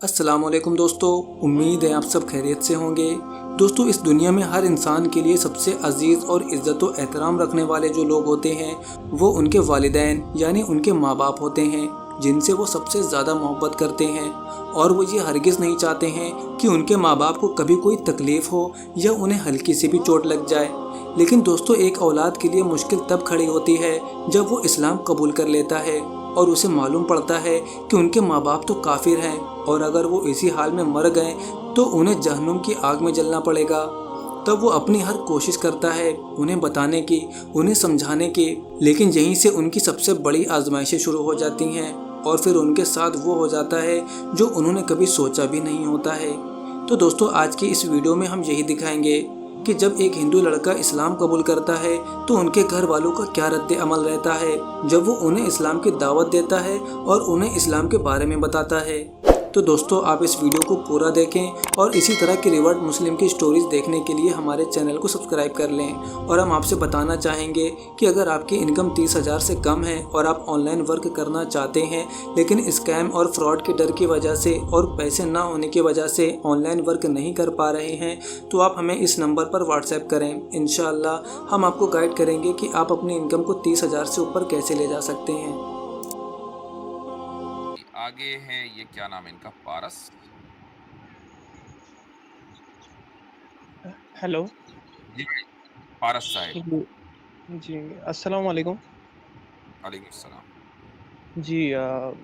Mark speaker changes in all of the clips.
Speaker 1: अस्सलाम वालेकुम दोस्तों। उम्मीद है आप सब खैरियत से होंगे। दोस्तों, इस दुनिया में हर इंसान के लिए सबसे अजीज़ और इज़्ज़त व एहतराम रखने वाले जो लोग होते हैं वो उनके वालिदैन यानी उनके माँ बाप होते हैं, जिनसे वो सबसे ज़्यादा मोहब्बत करते हैं। और वो ये हरगिज़ नहीं चाहते हैं कि उनके माँ बाप को कभी कोई तकलीफ़ हो या उन्हें हल्की सी भी चोट लग जाए। लेकिन दोस्तों, एक औलाद के लिए मुश्किल तब खड़ी होती है जब वो इस्लाम कबूल कर लेता है और उसे मालूम पड़ता है कि उनके माँ बाप तो काफिर हैं और अगर वो इसी हाल में मर गए तो उन्हें जहन्नुम की आग में जलना पड़ेगा। तब वो अपनी हर कोशिश करता है उन्हें बताने की, उन्हें समझाने की, लेकिन यहीं से उनकी सबसे बड़ी आजमाइशें शुरू हो जाती हैं और फिर उनके साथ वो हो जाता है जो उन्होंने कभी सोचा भी नहीं होता है। तो दोस्तों, आज की इस वीडियो में हम यही दिखाएंगे कि जब एक हिंदू लड़का इस्लाम कबूल करता है तो उनके घर वालों का क्या रद्द अमल रहता है जब वो उन्हें इस्लाम की दावत देता है और उन्हें इस्लाम के बारे में बताता है। तो दोस्तों, आप इस वीडियो को पूरा देखें और इसी तरह की रिवर्ट मुस्लिम की स्टोरीज देखने के लिए हमारे चैनल को सब्सक्राइब कर लें। और हम आपसे बताना चाहेंगे कि अगर आपकी इनकम 30,000 से कम है और आप ऑनलाइन वर्क करना चाहते हैं लेकिन स्कैम और फ्रॉड के डर की वजह से और पैसे ना होने की वजह से ऑनलाइन वर्क नहीं कर पा रहे हैं, तो आप हमें इस नंबर पर व्हाट्सएप करें। इंशाअल्लाह हम आपको गाइड करेंगे कि आप अपनी इनकम को 30,000 से ऊपर कैसे ले जा सकते हैं।
Speaker 2: आगे हैं ये क्या नाम है इनका पारस।
Speaker 3: हेलो।
Speaker 2: जी भाई, पारस साहिब।
Speaker 3: जी, जी, अस्सलाम वालेकुम।
Speaker 2: वालेकुम सलाम।
Speaker 3: जी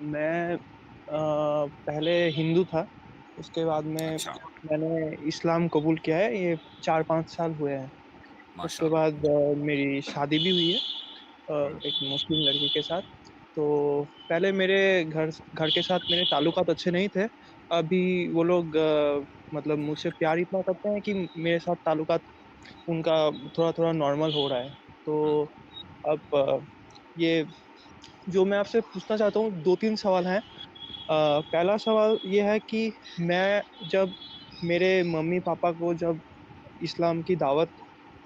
Speaker 3: मैं पहले हिंदू था, उसके बाद में
Speaker 2: अच्छा।
Speaker 3: मैंने इस्लाम कबूल किया है, ये 4-5 साल हुए हैं। उसके
Speaker 2: माशाल्लाह।
Speaker 3: बाद मेरी शादी भी हुई है
Speaker 2: हम्म,
Speaker 3: एक मुस्लिम लड़की के साथ। तो पहले मेरे घर घर के साथ मेरे ताल्लुकात अच्छे नहीं थे। अभी वो लोग मतलब मुझसे प्यार इतना करते हैं कि मेरे साथ ताल्लुकात उनका थोड़ा-थोड़ा नॉर्मल हो रहा है।
Speaker 2: हम्म,
Speaker 3: तो अब ये जो मैं आपसे पूछना चाहता हूँ 2-3 सवाल हैं। पहला सवाल ये है कि मैं जब मेरे मम्मी-पापा को जब इस्लाम की दावत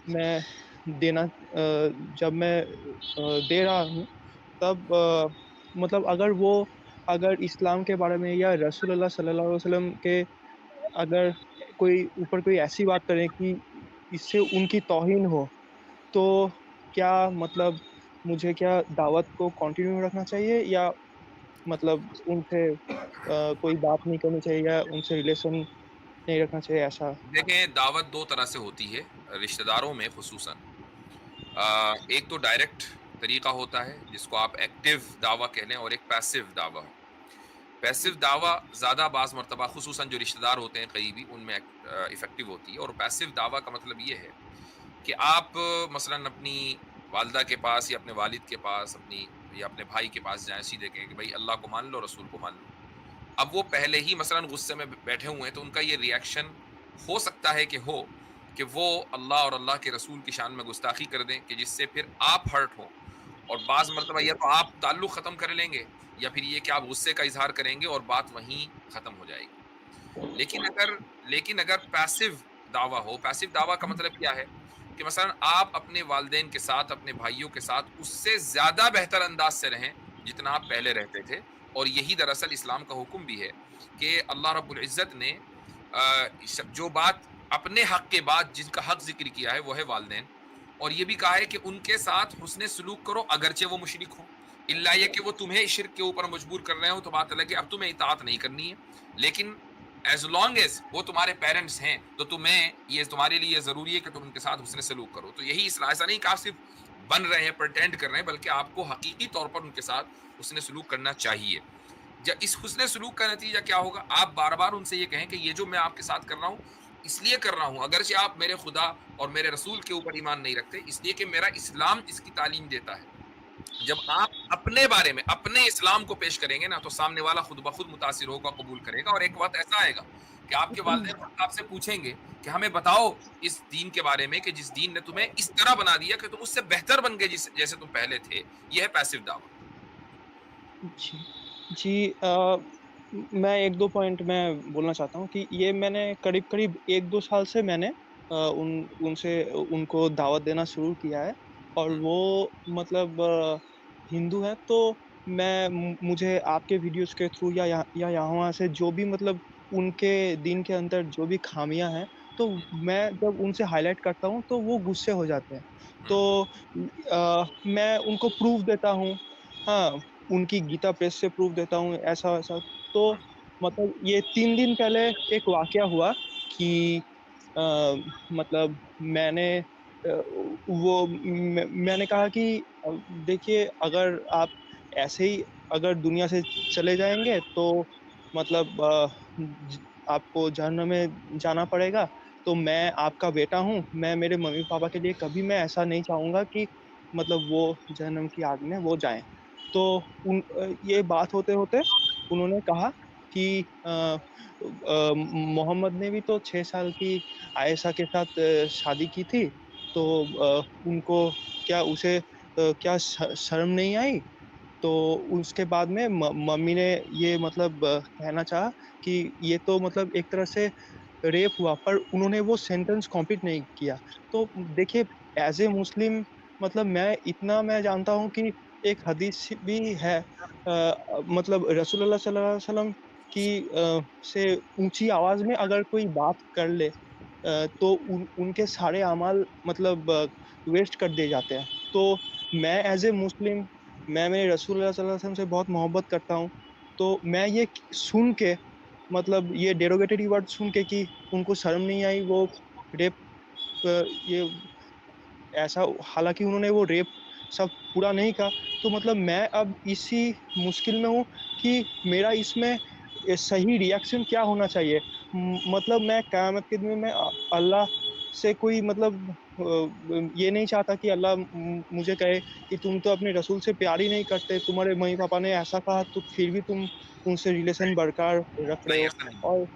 Speaker 3: मैं जब मैं दे रहा हूँ तब मतलब अगर इस्लाम के बारे में या रसूलुल्लाह सल्लल्लाहु अलैहि वसल्लम के अगर कोई कोई ऐसी बात करें कि इससे उनकी तौहीन हो, तो क्या मतलब मुझे क्या दावत को कंटिन्यू रखना चाहिए या मतलब उनसे कोई बात नहीं करनी चाहिए या उनसे रिलेशन नहीं रखना चाहिए ऐसा?
Speaker 2: देखें, दावत दो तरह से होती है रिश्तेदारों में खुसूसन। एक तो डायरेक्ट तरीका होता है जिसको आप एक्टिव दावा कह लें और एक पैसिव दावा है। पैसिव दावा ज्यादा बाज मर्तबा खुसूसन जो रिश्तेदार होते हैं करीबी उनमें इफेक्टिव होती है। और पैसिव दावा का मतलब ये है कि आप मसलन अपनी वालदा के पास या अपने वालिद के पास अपनी या अपने भाई के पास जाएं, सीधे कहें कि भाई अल्लाह को मान लो, रसूल को मान लो। अब वो पहले ही मसलन गुस्से में बैठे हुए हैं तो उनका ये रिएक्शन हो सकता है कि वो अल्लाह और अल्लाह के रसूल की शान में गुस्ताखी कर दें कि जिससे फिर आप हर्ट हो। और बाज मर्तबा या तो आप ताल्लुक खत्म कर लेंगे या फिर ये कि आप गुस्से का इजहार करेंगे और बात वहीं खत्म हो जाएगी। लेकिन अगर लेकिन अगर पैसिव दावा हो, पैसिव दावा का मतलब क्या है कि मसलन आप अपने वालिदैन के साथ, अपने भाइयों के साथ उससे ज़्यादा बेहतर अंदाज से रहें, जितना आप पहले रहते थे। और यही दरअसल इस्लाम का हुक्म भी है कि अल्लाह रब्बुल इज़्ज़त ने जो बात अपने हक़ के बाद जिनका हक़ ज़िक्र किया है, वो है वालिदैन। और ये भी कहा है कि उनके साथ हुस्ने सलूक करो अगरचे वो मुशरिक हों। इल्ला ये कि वो तुम्हें शिर्क के ऊपर मजबूर कर रहे हो तो बात अलग है, अब तुम्हें इताअत नहीं करनी है। लेकिन एज़ लॉन्ग एज़ वो तुम्हारे पेरेंट्स हैं, तो तुम्हारे लिए ज़रूरी है कि तुम उनके साथ हुस्न सलूक करो। तो यही ऐसा नहीं कि आप सिर्फ़ बन रहे हैं, प्रिटेंड कर रहे हैं, बल्कि आपको हकीकी तौर पर उनके साथ हुस्न सलूक करना चाहिए। इस हुस्न सलूक का नतीजा क्या होगा? आप बार-बार उनसे ये कहें कि ये जो मैं आपके साथ कर रहा हूँ, इसलिए कर रहा हूँ, अगरचे आप मेरे खुदा और मेरे रसूल के ऊपर ईमान नहीं रखते, इसलिए कि मेरा इस्लाम इसकी तालीम देता है। जब आप अपने बारे में, अपने इस्लाम को पेश करेंगे ना, तो सामने वाला खुद ब खुद मुतासिर होगा, कबूल करेगा। और एक वक़्त ऐसा आएगा कि आपके वालिदैन खुद आपसे पूछेंगे कि हमें बताओ इस दीन के बारे में कि जिस दीन ने तुम्हें इस तरह बना दिया कि तुम उससे बेहतर बन गए जैसे तुम पहले थे। ये है पैसिव दावा।
Speaker 3: जी। जी मैं 1-2 पॉइंट मैं बोलना चाहता हूँ कि ये मैंने करीब-करीब 1-2 साल से मैंने उनको दावत देना शुरू किया है और
Speaker 2: हुँ,
Speaker 3: वो मतलब हिंदू हैं तो मुझे आपके वीडियोज़ के थ्रू या यहाँ से जो भी मतलब उनके दिन के अंदर जो भी ख़ामियाँ हैं, तो
Speaker 2: हुँ,
Speaker 3: मैं जब उनसे हाइलाइट करता हूँ, तो वो गुस्से हो जाते हैं।
Speaker 2: हुँ,
Speaker 3: तो मैं उनको प्रूफ़ देता हूँ। हाँ, उनकी गीता प्रेस से प्रूफ़ देता हूँ, ऐसा-वैसा। तो
Speaker 2: हुँ,
Speaker 3: मतलब ये 3 दिन पहले एक वाक़या हुआ कि मतलब मैंने कहा कि देखिए, अगर आप ऐसे ही अगर दुनिया से चले जाएँगे तो मतलब ज आपको जहन्नम में जाना पड़ेगा। तो मैं आपका बेटा हूँ, मैं मेरे मम्मी-पापा के लिए कभी मैं ऐसा नहीं चाहूँगा कि मतलब वो जहन्नम की आग में वो जाएँ। तो ये बात होते-होते उन्होंने कहा कि मोहम्मद ने भी तो 6 साल की आयशा के साथ शादी की थी, तो उनको क्या शर्म नहीं आई? तो उसके बाद में म मम्मी ने ये मतलब कहना चाहा कि ये तो मतलब एक तरह से रेप हुआ, पर उन्होंने वो सेंटेंस कंप्लीट नहीं किया। तो देखिए, ऐज़ ए मुस्लिम मतलब मैं जानता हूँ कि एक हदीस भी है, मतलब रसूलुल्लाह सल्लल्लाहु अलैहि वसल्लम की से ऊँची आवाज़ में अगर कोई बात कर ले, तो उनके सारे अमाल मतलब वेस्ट कर दिए जाते हैं। तो मैं ऐज़ ए मुस्लिम, मैं मेरे रसूलुल्लाह सल्लल्लाहु अलैहि वसल्लम से बहुत मोहब्बत करता हूँ। तो मैं ये सुन के मतलब ये डेरोगेटरी वर्ड सुन के कि उनको शर्म नहीं आई, वो रेप ये ऐसा, हालाँकि उन्होंने वो रेप सब पूरा नहीं कहा, तो मतलब मैं अब इसी मुश्किल में हूँ कि मेरा इसमें सही रिएक्शन क्या होना चाहिए? मतलब मैं क़यामत के दिन में मैं अल्लाह से कोई मतलब ये नहीं चाहता कि अल्लाह मुझे कहे कि तुम तो अपने रसूल से प्यार ही नहीं करते, तुम्हारे मम्मी-पापा ने ऐसा कहा, तो फिर भी तुम उनसे रिलेशन बरकरार रख रहे
Speaker 2: नहीं
Speaker 3: हो,
Speaker 2: ऐसा नहीं है।
Speaker 3: और
Speaker 2: रुक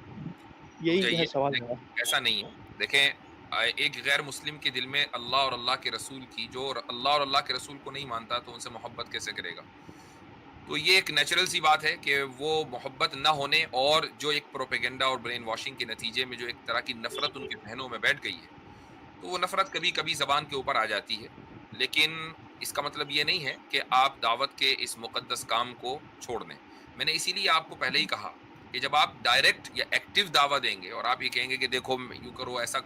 Speaker 3: यही है
Speaker 2: जाइए,
Speaker 3: सवाल मेरा।
Speaker 2: ऐसा नहीं है। देखें एक गैर मुस्लिम के दिल में अल्लाह और अल्लाह के रसूल की जो अल्लाह और अल्लाह के रसूल को नहीं मानता तो उनसे मोहब्बत कैसे करेगा? तो ये एक नेचुरल सी बात है कि वो मोहब्बत ना होने और जो एक प्रोपेगेंडा और ब्रेन वॉशिंग के नतीजे में जो एक तरह की नफ़रत उनके ज़हनों में बैठ गई है, तो वो नफ़रत कभी-कभी ज़बान के ऊपर आ जाती है। लेकिन इसका मतलब ये नहीं है कि आप दावत के इस मुक़द्दस काम को छोड़ दें। मैंने इसीलिए आपको पहले ही कहा कि जब आप डायरेक्ट या एक्टिव दावा देंगे और आप ये कहेंगे कि देखो यूँ करो, ऐसा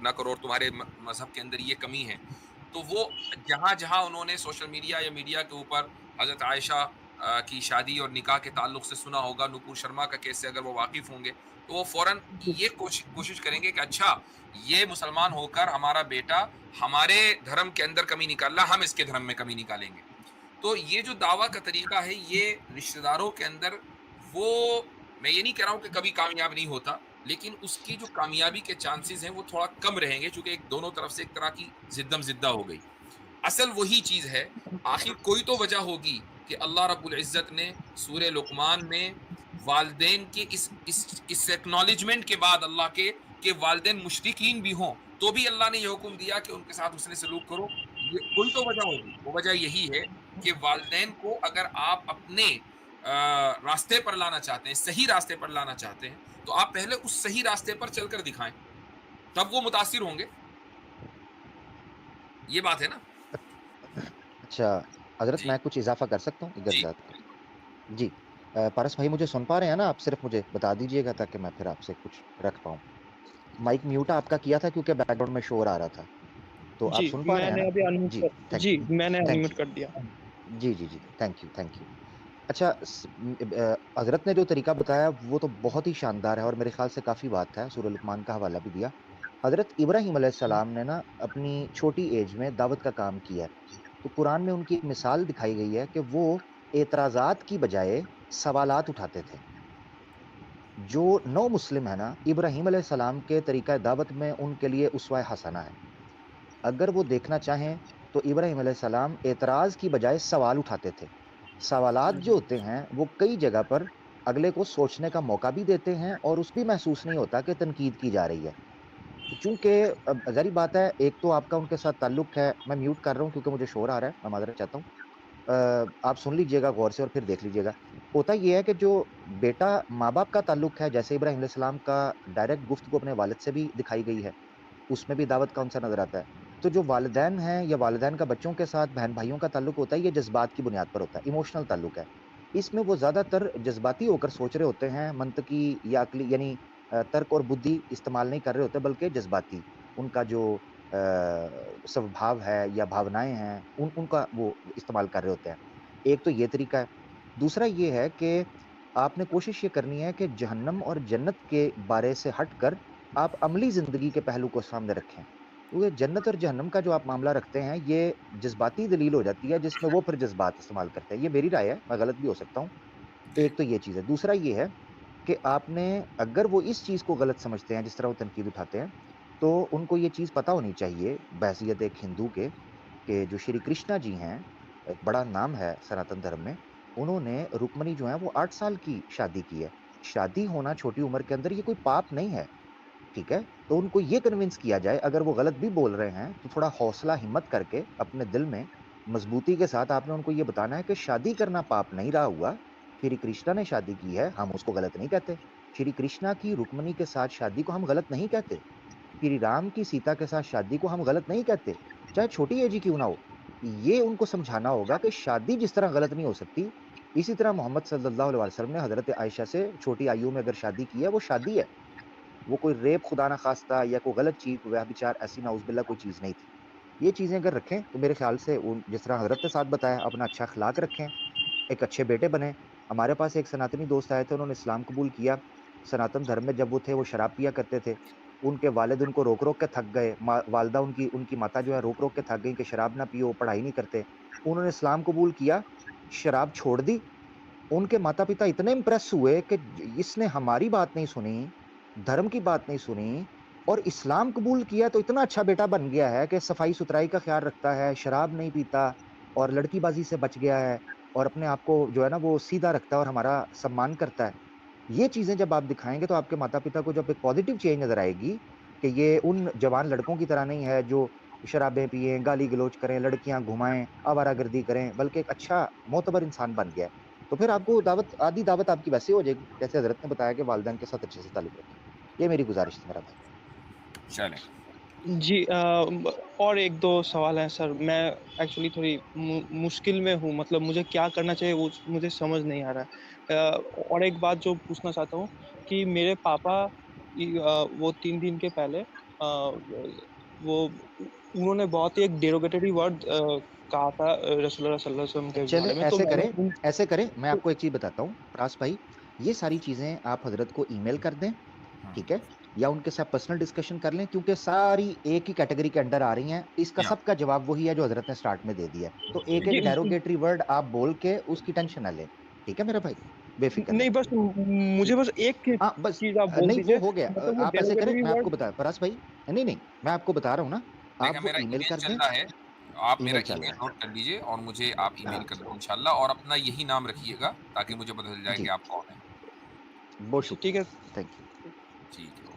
Speaker 2: ना करो और तुम्हारे मज़हब के अंदर ये कमी है। तो वो जहाँ-जहाँ उन्होंने सोशल मीडिया या मीडिया के ऊपर हज़रत आयशा की शादी और निकाह के ताल्लुक से सुना होगा, नुपुर शर्मा का केस से अगर वो वाकिफ़ होंगे, तो वो फ़ौरन ये कोशिश करेंगे कि अच्छा, ये मुसलमान होकर हमारा बेटा हमारे धर्म के अंदर कमी निकाल रहा, हम इसके धर्म में कमी निकालेंगे। तो ये जो दावा का तरीका है, ये रिश्तेदारों के अंदर वो मैं ये नहीं कह रहा हूँ कि कभी कामयाब नहीं होता, लेकिन उसकी जो कामयाबी के चांसेज़ हैं, वो थोड़ा कम रहेंगे चूँकि एक दोनों तरफ से एक तरह की ज़िद्दम-ज़िद्दा हो गई। असल वही चीज़ है, आखिर कोई तो वजह होगी कि अल्लाह रब्बुल इज़्ज़त ने सूरह लुक़मान में वालिदैन के इस एक्नॉलेजमेंट के बाद अल्लाह के वालिदैन मुशरिकीन भी हों, तो भी अल्लाह ने ये हुक्म दिया कि उनके साथ हुस्न सलूक करो। ये कोई तो वजह होगी, वो वजह यही है कि वालिदैन को अगर आप अपने रास्ते पर लाना चाहते हैं, सही रास्ते पर लाना चाहते हैं, तो आप पहले उस सही रास्ते पर चलकर दिखाएँ, तब वो मुतासिर होंगे। ये बात है ना?
Speaker 4: अच्छा, हज़रत
Speaker 2: जी,
Speaker 4: मैं कुछ इज़ाफ़ा कर सकता हूँ
Speaker 2: जी,
Speaker 4: इधर-उधर?
Speaker 2: बिल्कुल।
Speaker 4: जी। पारस भाई मुझे सुन पा रहे हैं ना आप? सिर्फ़ मुझे बता दीजिएगा ताकि मैं फिर आपसे कुछ रख पाऊँ। माइक म्यूट आपका किया था क्योंकि बैकग्राउंड में शोर आ रहा था। तो आप
Speaker 3: जी,
Speaker 4: सुन पा रहे हैं
Speaker 3: मैंने
Speaker 4: ना?
Speaker 3: अभी अनम्यूट
Speaker 4: जी,
Speaker 3: कर
Speaker 4: थैंक
Speaker 3: जी,
Speaker 4: यू,
Speaker 3: मैंने
Speaker 4: थैंक
Speaker 3: अनम्यूट
Speaker 4: यू।
Speaker 3: कर दिया।
Speaker 4: जी, जी, जी। Thank you. अच्छा हज़रत ने जो तरीका बताया वो तो बहुत ही शानदार है और मेरे ख़्याल से काफ़ी बात है, सूरह लुक़मान का हवाला भी दिया। हज़रत इब्राहीम अलैहिस्सलाम ने ना अपनी छोटी ऐज में दावत का काम किया है। तो कुरान में उनकी एक मिसाल दिखाई गई है कि वो एतराज़ात की बजाय सवालात उठाते थे। जो नौ मुस्लिम है ना, इब्राहीम अलैहिस्सलाम के तरीक़ा दावत में उनके लिए उसवा हसना है। अगर वो देखना चाहें, तो इब्राहीम अलैहिस्सलाम एतराज़ की बजाय सवाल उठाते थे। सवालात जो होते हैं, वो कई जगह पर अगले को सोचने का मौका भी देते हैं और उस भी महसूस नहीं होता कि तनकीद की जा रही है। चूँकि अब ज़ाहिर बात है, एक तो आपका उनके साथ ताल्लुक है मैं म्यूट कर रहा हूँ क्योंकि मुझे शोर आ रहा है, मैं माज़रत चाहता हूँ। आप सुन लीजिएगा गौर से और फिर देख लीजिएगा। होता ये है कि जो बेटा माँ-बाप का ताल्लुक है, जैसे इब्राहीम अलैहिस्सलाम का डायरेक्ट गुफ्तगू अपने वालिद से भी दिखाई गई है, उसमें भी दावत का उनसा नज़र आता है। तो जो वालिदैन हैं या वालिदैन का बच्चों के साथ बहन-भाइयों का ताल्लुक होता है, ये जज़्बात की बुनियाद पर होता है, इमोशनल ताल्लुक है। इसमें वो ज़्यादातर जज़्बाती होकर सोच रहे होते हैं, मंतकी या अक्ली यानी तर्क और बुद्धि इस्तेमाल नहीं कर रहे होते बल्कि जज़्बाती। उनका जो स्वभाव है या भावनाएँ हैं, उनका वो इस्तेमाल कर रहे होते हैं। एक तो ये तरीका है। दूसरा ये है कि आपने कोशिश ये करनी है कि जहन्नम और जन्नत के बारे से हटकर आप अमली ज़िंदगी के पहलू को सामने रखें। क्योंकि जन्नत और जहन्नम का जो आप मामला रखते हैं, ये जज़्बाती दलील हो जाती है, जिसमें वो फिर जज़्बात इस्तेमाल करते हैं। ये मेरी राय है, मैं गलत भी हो सकता हूँ। एक तो ये चीज़ है। दूसरा ये है कि आपने अगर वो इस चीज़ को गलत समझते हैं, जिस तरह वो तनकीद उठाते हैं, तो उनको ये चीज़ पता होनी चाहिए, बहैसियत एक हिंदू के, कि जो श्री कृष्णा जी हैं, एक बड़ा नाम है सनातन धर्म में, उन्होंने रुक्मिणी जो हैं, वो 8 साल की शादी की है। शादी होना छोटी उम्र के अंदर ये कोई पाप नहीं है। ठीक है? तो उनको ये कन्विंस किया जाए, अगर वो गलत भी बोल रहे हैं, तो थोड़ा हौसला हिम्मत करके अपने दिल में मज़बूती के साथ आपने उनको ये बताना है कि शादी करना पाप नहीं रहा हुआ। श्री कृष्णा ने शादी की है, हम उसको गलत नहीं कहते। श्री कृष्णा की रुक्मिणी के साथ शादी को हम गलत नहीं कहते। श्री राम की सीता के साथ शादी को हम गलत नहीं कहते, चाहे छोटी एज ही क्यों ना हो। ये उनको समझाना होगा कि शादी जिस तरह गलत नहीं हो सकती, इसी तरह मोहम्मद सल्लल्लाहु अलैहि वसल्लम ने हज़रत आयशा से छोटी आयु में अगर शादी की है, वो शादी है। वो कोई रेप खुदा ना खास्ता या कोई गलत चीज़, व्यभिचार ऐसी नाउज़ुबिल्लाह कोई चीज़ नहीं थी। ये चीज़ें अगर रखें तो मेरे ख़्याल से उन जिस तरह हज़रत ने साथ बताया, अपना अच्छा अख़लाक रखें, एक अच्छे बेटे बनें। हमारे पास एक सनातनी दोस्त आए थे, उन्होंने इस्लाम कबूल किया। सनातन धर्म में जब वो थे, वो शराब पिया करते थे। उनके वालिद उनको रोक-रोक के थक गए, वालिदा उनकी उनकी माता जो है रोक-रोक के थक गईं कि शराब ना पियो, पढ़ाई नहीं करते। उन्होंने इस्लाम कबूल किया, शराब छोड़ दी। उनके माता-पिता इतने इम्प्रेस हुए कि इसने हमारी बात नहीं सुनी, धर्म की बात नहीं सुनी और इस्लाम कबूल किया तो इतना अच्छा बेटा बन गया है कि सफाई-सुथराई का ख़्याल रखता है, शराब नहीं पीता और लड़कीबाज़ी से बच गया है और अपने आप को जो है ना वो सीधा रखता है और हमारा सम्मान करता है। ये चीज़ें जब आप दिखाएँगे तो आपके माता-पिता को जब एक पॉज़िटिव चेंज नज़र आएगी कि ये उन जवान लड़कों की तरह नहीं है जो शराबें पिएँ, गाली-गलौच करें, लड़कियाँ घुमाएँ, आवारागर्दी करें, बल्कि एक अच्छा मोतबर इंसान बन गया है। तो फिर आपको आधी दावत आपकी वैसे हो जाएगी, जैसे हज़रत ने बताया कि वालिदैन के साथ अच्छे से ताल्लुक रखें। ये मेरी गुज़ारिश थी मेरा भाई।
Speaker 2: चलें।
Speaker 3: जी और 1-2 सवाल हैं सर। मैं एक्चुअली थोड़ी मुश्किल में हूँ, मतलब मुझे क्या करना चाहिए वो मुझे समझ नहीं आ रहा है। और एक बात जो पूछना चाहता हूँ कि मेरे पापा वो 3 दिन के पहले वो उन्होंने बहुत ही एक डेरोगेटरी वर्ड कहा था रसूलुल्लाह सल्लल्लाहु अलैहि वसल्लम के
Speaker 4: चलें
Speaker 3: बारे में, तो मैंने उन
Speaker 4: ऐसे करें, मैं आपको एक चीज़ बताता हूँ, फ़राज़ भाई, ये सारी चीज़ें आप हज़रत को ईमेल कर दें,
Speaker 2: हाँ,
Speaker 4: ठीक है? या उनके साथ पर्सनल डिस्कशन कर लें क्योंकि सारी एक ही कैटेगरी के अंडर आ रही हैं। इसका
Speaker 2: या
Speaker 4: सबका जवाब वही है जो हज़रत ने स्टार्ट में दे दिया है। तो एक-एक
Speaker 3: जी,
Speaker 4: डेरोगेटरी वर्ड आप बोल के उसकी टेंशन ना लें। ठीक है मेरा भाई? बेफ़िक्र रहें।
Speaker 3: नहीं बस मुझे
Speaker 4: ठीक है?
Speaker 3: बस एक
Speaker 4: हाँ, बस
Speaker 3: चीज़ आप बोल
Speaker 4: नहीं वो
Speaker 3: दीजिए,
Speaker 4: हो गया।
Speaker 3: मतलब वो
Speaker 4: आप ऐसे करें,
Speaker 3: डेरोगेटरी
Speaker 4: मैं आपको
Speaker 3: वर्ड
Speaker 4: बता फ़राज़ भाई नहीं, मैं आपको बता रहा हूँ ना,
Speaker 2: देखिए
Speaker 4: आप वो
Speaker 2: मेरा
Speaker 4: ईमेल
Speaker 2: ईमेल
Speaker 4: कर
Speaker 2: चल
Speaker 4: दें,
Speaker 2: रहा है, आप मेरा
Speaker 4: ईमेल चल
Speaker 2: ईमेल
Speaker 4: रहा है।
Speaker 2: नोट कर लीजिए और मुझे आप ईमेल
Speaker 4: हाँ,
Speaker 2: कर दो इंशाल्लाह और अपना यही नाम रखिएगा ताकि मुझे पता चल जाए कि
Speaker 4: जी,
Speaker 2: आप कौन हैं।
Speaker 4: बहुत
Speaker 3: ठीक है।
Speaker 4: शुक्रिया। Thank you.
Speaker 2: ठीक है।